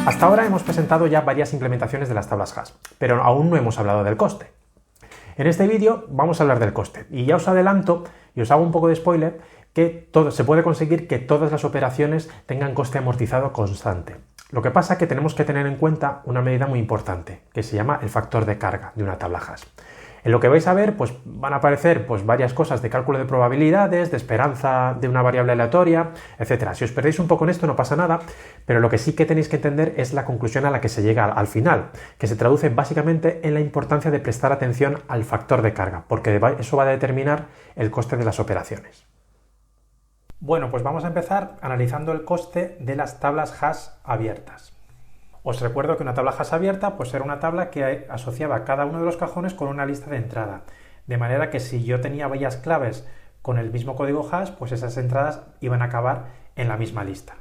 Hasta ahora hemos presentado ya varias implementaciones de las tablas hash, pero aún no hemos hablado del coste. En este vídeo vamos a hablar del coste y ya os adelanto y os hago un poco de spoiler que se puede conseguir que todas las operaciones tengan coste amortizado constante. Lo que pasa es que tenemos que tener en cuenta una medida muy importante que se llama el factor de carga de una tabla hash. En lo que vais a ver pues van a aparecer varias cosas de cálculo de probabilidades, de esperanza de una variable aleatoria, etc. Si os perdéis un poco en esto no pasa nada, pero lo que sí que tenéis que entender es la conclusión a la que se llega al final, que se traduce básicamente en la importancia de prestar atención al factor de carga, porque eso va a determinar el coste de las operaciones. Bueno, pues vamos a empezar analizando el coste de las tablas hash abiertas. Os recuerdo que una tabla hash abierta pues era una tabla que asociaba cada uno de los cajones con una lista de entrada, de manera que si yo tenía varias claves con el mismo código hash, pues esas entradas iban a acabar en la misma lista.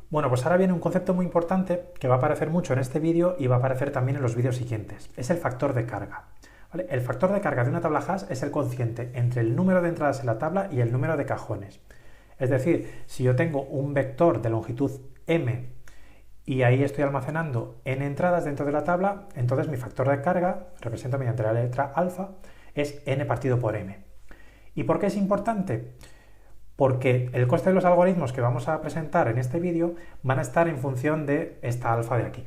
Bueno, pues ahora viene un concepto muy importante que va a aparecer mucho en este vídeo y va a aparecer también en los vídeos siguientes. Es el factor de carga. ¿Vale? El factor de carga de una tabla hash es el cociente entre el número de entradas en la tabla y el número de cajones. Es decir, si yo tengo un vector de longitud m y ahí estoy almacenando n entradas dentro de la tabla, entonces mi factor de carga, representado mediante la letra alfa, es n partido por m. ¿Y por qué es importante? Porque el coste de los algoritmos que vamos a presentar en este vídeo van a estar en función de esta alfa de aquí.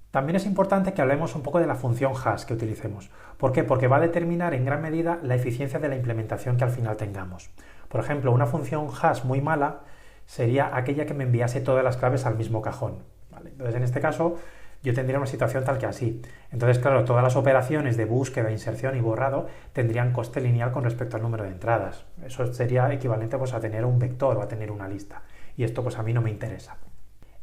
También es importante que hablemos un poco de la función hash que utilicemos. ¿Por qué? Porque va a determinar en gran medida la eficiencia de la implementación que al final tengamos. Por ejemplo, una función hash muy mala sería aquella que me enviase todas las claves al mismo cajón. ¿Vale? Entonces, en este caso, yo tendría una situación tal que así. Entonces, claro, todas las operaciones de búsqueda, inserción y borrado tendrían coste lineal con respecto al número de entradas. Eso sería equivalente pues, a tener un vector o a tener una lista. Y esto pues a mí no me interesa.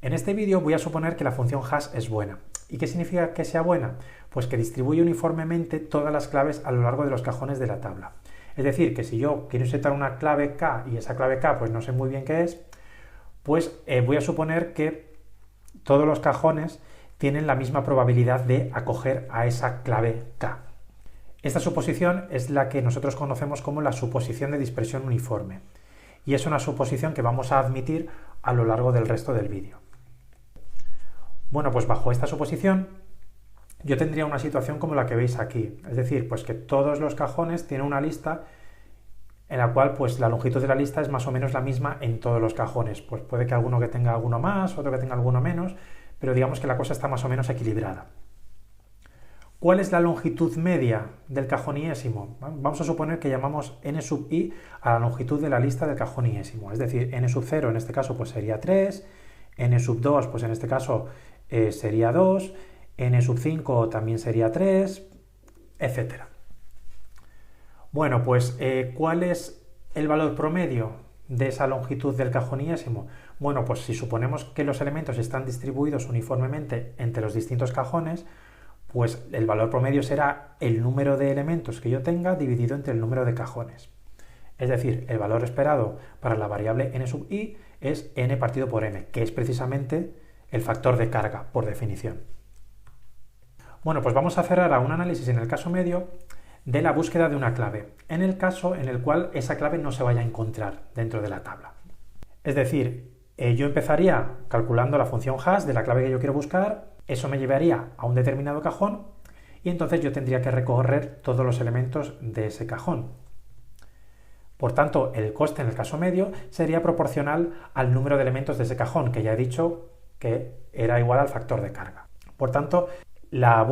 En este vídeo voy a suponer que la función hash es buena. ¿Y qué significa que sea buena? Pues que distribuye uniformemente todas las claves a lo largo de los cajones de la tabla. Es decir, que si yo quiero insertar una clave K y esa clave K pues no sé muy bien qué es, pues voy a suponer que todos los cajones tienen la misma probabilidad de acoger a esa clave K. Esta suposición es la que nosotros conocemos como la suposición de dispersión uniforme y es una suposición que vamos a admitir a lo largo del resto del vídeo. Bueno, pues bajo esta suposición yo tendría una situación como la que veis aquí, es decir, pues que todos los cajones tienen una lista en la cual pues la longitud de la lista es más o menos la misma en todos los cajones. Pues puede que alguno que tenga alguno más, otro que tenga alguno menos, pero digamos que la cosa está más o menos equilibrada. ¿Cuál es la longitud media del cajón iésimo? Vamos a suponer que llamamos n sub i a la longitud de la lista del cajón iésimo, es decir, n sub 0 en este caso pues sería 3, n sub 2 pues en este caso sería 2, n sub 5 también sería 3, etc. Bueno, pues ¿cuál es el valor promedio de esa longitud del cajón iésimo? Bueno, pues si suponemos que los elementos están distribuidos uniformemente entre los distintos cajones, pues el valor promedio será el número de elementos que yo tenga dividido entre el número de cajones. Es decir, el valor esperado para la variable n sub i es n partido por m, que es precisamente el factor de carga, por definición. Bueno, pues vamos a cerrar a un análisis en el caso medio de la búsqueda de una clave, en el caso en el cual esa clave no se vaya a encontrar dentro de la tabla. Es decir, yo empezaría calculando la función hash de la clave que yo quiero buscar, eso me llevaría a un determinado cajón y entonces yo tendría que recorrer todos los elementos de ese cajón. Por tanto, el coste en el caso medio sería proporcional al número de elementos de ese cajón, que ya he dicho que era igual al factor de carga. Por tanto, la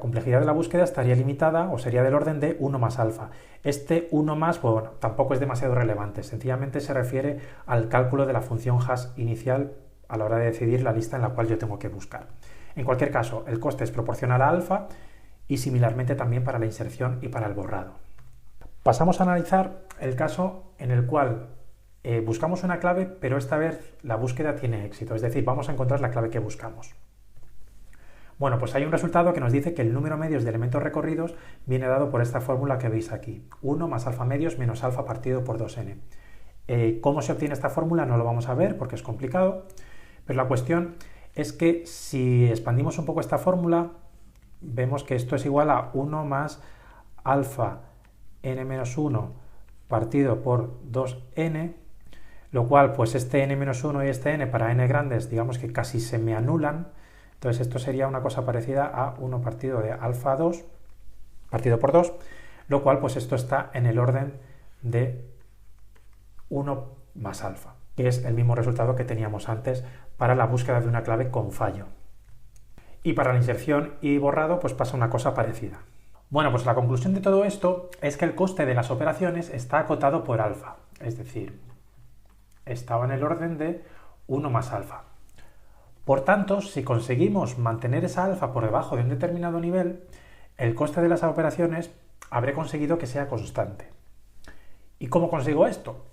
complejidad de la búsqueda estaría limitada o sería del orden de 1 más alfa. Este 1 más, pues bueno, tampoco es demasiado relevante, sencillamente se refiere al cálculo de la función hash inicial a la hora de decidir la lista en la cual yo tengo que buscar. En cualquier caso, el coste es proporcional a alfa y similarmente también para la inserción y para el borrado. Pasamos a analizar el caso en el cual buscamos una clave, pero esta vez la búsqueda tiene éxito, es decir, vamos a encontrar la clave que buscamos. Bueno, pues hay un resultado que nos dice que el número medios de elementos recorridos viene dado por esta fórmula que veis aquí, 1 más alfa medios menos alfa partido por 2n. ¿Cómo se obtiene esta fórmula? No lo vamos a ver porque es complicado, pero la cuestión es que si expandimos un poco esta fórmula, vemos que esto es igual a 1 más alfa n menos 1 partido por 2n, lo cual pues este n-1 y este n para n grandes digamos que casi se me anulan. Entonces esto sería una cosa parecida a 1 partido de alfa 2 partido por 2, lo cual pues esto está en el orden de 1 más alfa, que es el mismo resultado que teníamos antes para la búsqueda de una clave con fallo. Y para la inserción y borrado pues pasa una cosa parecida. Bueno, pues la conclusión de todo esto es que el coste de las operaciones está acotado por alfa, es decir, estaba en el orden de 1 más alfa. Por tanto, si conseguimos mantener esa alfa por debajo de un determinado nivel, el coste de las operaciones habré conseguido que sea constante. ¿Y cómo consigo esto?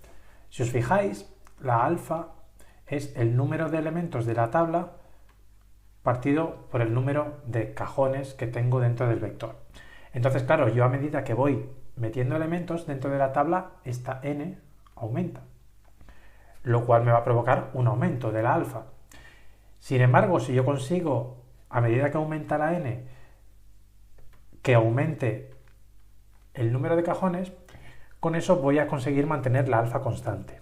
Si os fijáis, la alfa es el número de elementos de la tabla partido por el número de cajones que tengo dentro del vector. Entonces, claro, yo a medida que voy metiendo elementos dentro de la tabla, esta n aumenta, lo cual me va a provocar un aumento de la alfa. Sin embargo, si yo consigo, a medida que aumenta la n, que aumente el número de cajones, con eso voy a conseguir mantener la alfa constante,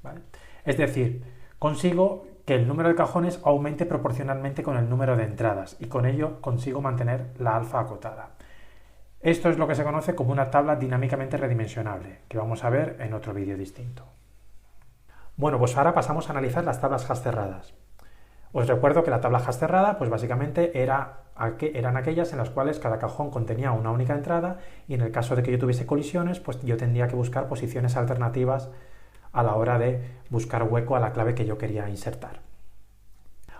¿vale? Es decir, consigo que el número de cajones aumente proporcionalmente con el número de entradas y con ello consigo mantener la alfa acotada. Esto es lo que se conoce como una tabla dinámicamente redimensionable, que vamos a ver en otro vídeo distinto. Bueno, pues ahora pasamos a analizar las tablas hash cerradas. Os recuerdo que la tabla hash cerrada, pues básicamente eran aquellas en las cuales cada cajón contenía una única entrada y en el caso de que yo tuviese colisiones, pues yo tendría que buscar posiciones alternativas a la hora de buscar hueco a la clave que yo quería insertar.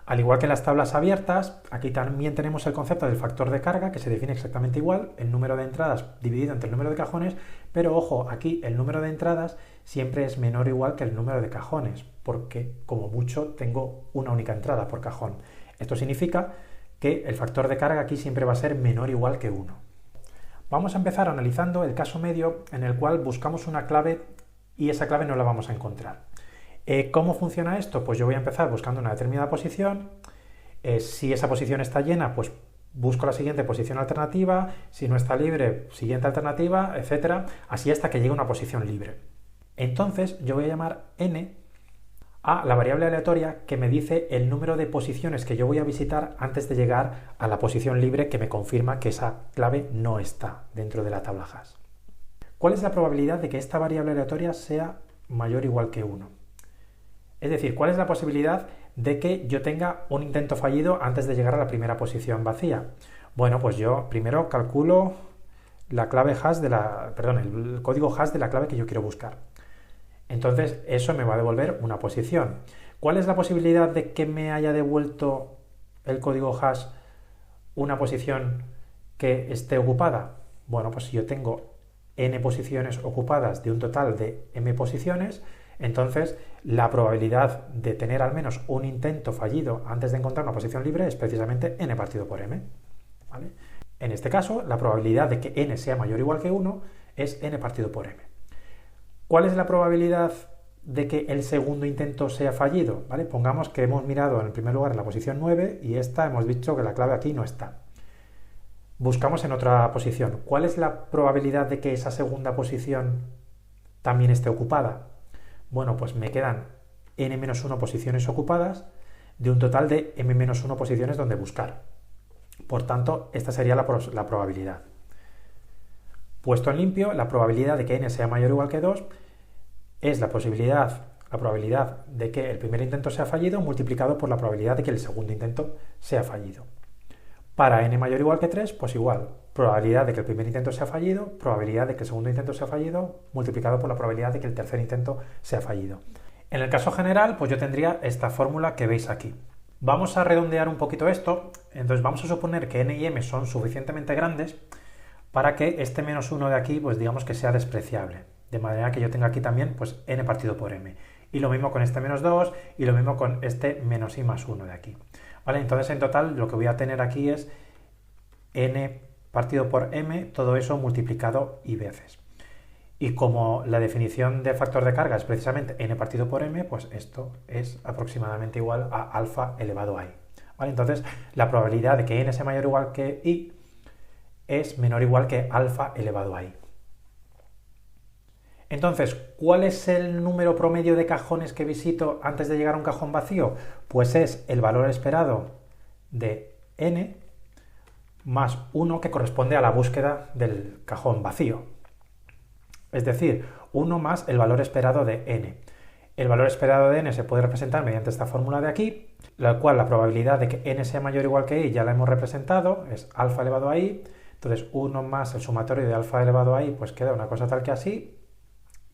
Al igual que las tablas abiertas, aquí también tenemos el concepto del factor de carga, que se define exactamente igual, el número de entradas dividido entre el número de cajones, pero ojo, aquí el número de entradas siempre es menor o igual que el número de cajones, porque como mucho tengo una única entrada por cajón. Esto significa que el factor de carga aquí siempre va a ser menor o igual que 1. Vamos a empezar analizando el caso medio en el cual buscamos una clave y esa clave no la vamos a encontrar. ¿Cómo funciona esto? Pues yo voy a empezar buscando una determinada posición. Si esa posición está llena, pues busco la siguiente posición alternativa. Si no está libre, siguiente alternativa, etc. Así hasta que llegue a una posición libre. Entonces yo voy a llamar n a la variable aleatoria que me dice el número de posiciones que yo voy a visitar antes de llegar a la posición libre que me confirma que esa clave no está dentro de la tabla hash. ¿Cuál es la probabilidad de que esta variable aleatoria sea mayor o igual que 1? Es decir, ¿cuál es la posibilidad de que yo tenga un intento fallido antes de llegar a la primera posición vacía? Bueno, pues yo primero calculo la clave hash el código hash de la clave que yo quiero buscar. Entonces, eso me va a devolver una posición. ¿Cuál es la posibilidad de que me haya devuelto el código hash una posición que esté ocupada? Bueno, pues si yo tengo n posiciones ocupadas de un total de m posiciones, entonces la probabilidad de tener al menos un intento fallido antes de encontrar una posición libre es precisamente n partido por m, ¿vale? En este caso, la probabilidad de que n sea mayor o igual que 1 es n partido por m. ¿Cuál es la probabilidad de que el segundo intento sea fallido? ¿Vale? Pongamos que hemos mirado en primer lugar en la posición 9 y esta hemos dicho que la clave aquí no está. Buscamos en otra posición. ¿Cuál es la probabilidad de que esa segunda posición también esté ocupada? Bueno, pues me quedan n-1 posiciones ocupadas de un total de m-1 posiciones donde buscar. Por tanto, esta sería la probabilidad. Puesto en limpio, la probabilidad de que n sea mayor o igual que 2 es la probabilidad de que el primer intento sea fallido multiplicado por la probabilidad de que el segundo intento sea fallido. Para n mayor o igual que 3, pues igual, probabilidad de que el primer intento sea fallido, probabilidad de que el segundo intento sea fallido, multiplicado por la probabilidad de que el tercer intento sea fallido. En el caso general, pues yo tendría esta fórmula que veis aquí. Vamos a redondear un poquito esto, entonces vamos a suponer que n y m son suficientemente grandes para que este menos 1 de aquí, pues digamos que sea despreciable, de manera que yo tenga aquí también pues n partido por m. Y lo mismo con este menos 2 y lo mismo con este menos i más 1 de aquí. ¿Vale? Entonces en total lo que voy a tener aquí es n partido por m, todo eso multiplicado i veces. Y como la definición del factor de carga es precisamente n partido por m, pues esto es aproximadamente igual a alfa elevado a i. ¿Vale? Entonces la probabilidad de que n sea mayor o igual que i es menor o igual que alfa elevado a i. Entonces, ¿cuál es el número promedio de cajones que visito antes de llegar a un cajón vacío? Pues es el valor esperado de n más 1 que corresponde a la búsqueda del cajón vacío. Es decir, 1 más el valor esperado de n. El valor esperado de n se puede representar mediante esta fórmula de aquí, la cual la probabilidad de que n sea mayor o igual que i ya la hemos representado, es alfa elevado a i. Entonces 1 más el sumatorio de alfa elevado a i pues queda una cosa tal que así.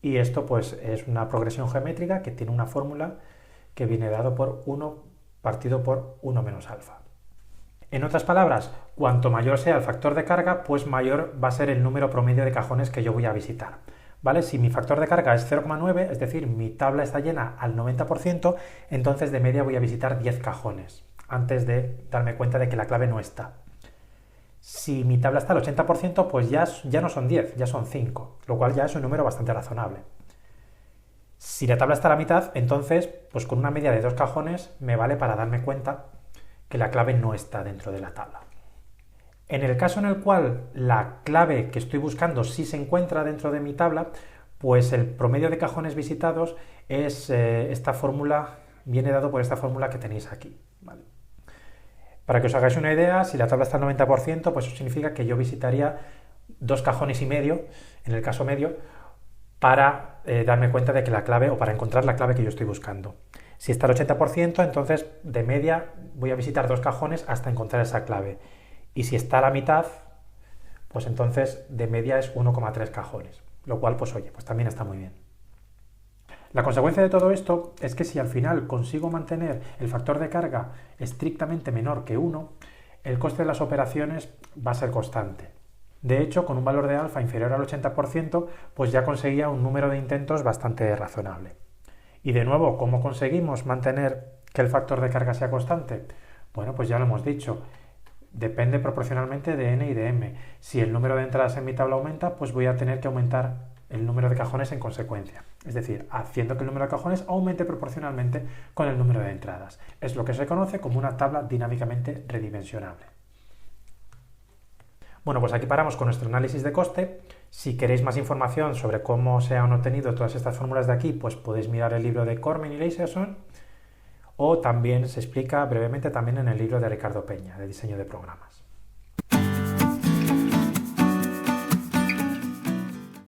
Y esto pues es una progresión geométrica que tiene una fórmula que viene dado por 1 partido por 1 menos alfa. En otras palabras, cuanto mayor sea el factor de carga, pues mayor va a ser el número promedio de cajones que yo voy a visitar. ¿Vale? Si mi factor de carga es 0,9, es decir, mi tabla está llena al 90%, entonces de media voy a visitar 10 cajones, antes de darme cuenta de que la clave no está. Si mi tabla está al 80%, pues ya no son 10, ya son 5, lo cual ya es un número bastante razonable. Si la tabla está a la mitad, entonces, pues con una media de 2 cajones me vale para darme cuenta que la clave no está dentro de la tabla. En el caso en el cual la clave que estoy buscando sí se encuentra dentro de mi tabla, pues el promedio de cajones visitados es esta fórmula, viene dado por esta fórmula que tenéis aquí. ¿Vale? Para que os hagáis una idea, si la tabla está al 90%, pues eso significa que yo visitaría 2 cajones y medio, en el caso medio, para darme cuenta de que la clave, o para encontrar la clave que yo estoy buscando. Si está al 80%, entonces de media voy a visitar 2 cajones hasta encontrar esa clave. Y si está a la mitad, pues entonces de media es 1,3 cajones. Lo cual, pues oye, pues también está muy bien. La consecuencia de todo esto es que si al final consigo mantener el factor de carga estrictamente menor que 1, el coste de las operaciones va a ser constante. De hecho, con un valor de alfa inferior al 80%, pues ya conseguía un número de intentos bastante razonable. Y de nuevo, ¿cómo conseguimos mantener que el factor de carga sea constante? Bueno, pues ya lo hemos dicho. Depende proporcionalmente de n y de m. Si el número de entradas en mi tabla aumenta, pues voy a tener que aumentar el número de cajones en consecuencia. Es decir, haciendo que el número de cajones aumente proporcionalmente con el número de entradas. Es lo que se conoce como una tabla dinámicamente redimensionable. Bueno, pues aquí paramos con nuestro análisis de coste. Si queréis más información sobre cómo se han obtenido todas estas fórmulas de aquí, pues podéis mirar el libro de Cormen y Leisserson, o también se explica brevemente también en el libro de Ricardo Peña, de diseño de programas.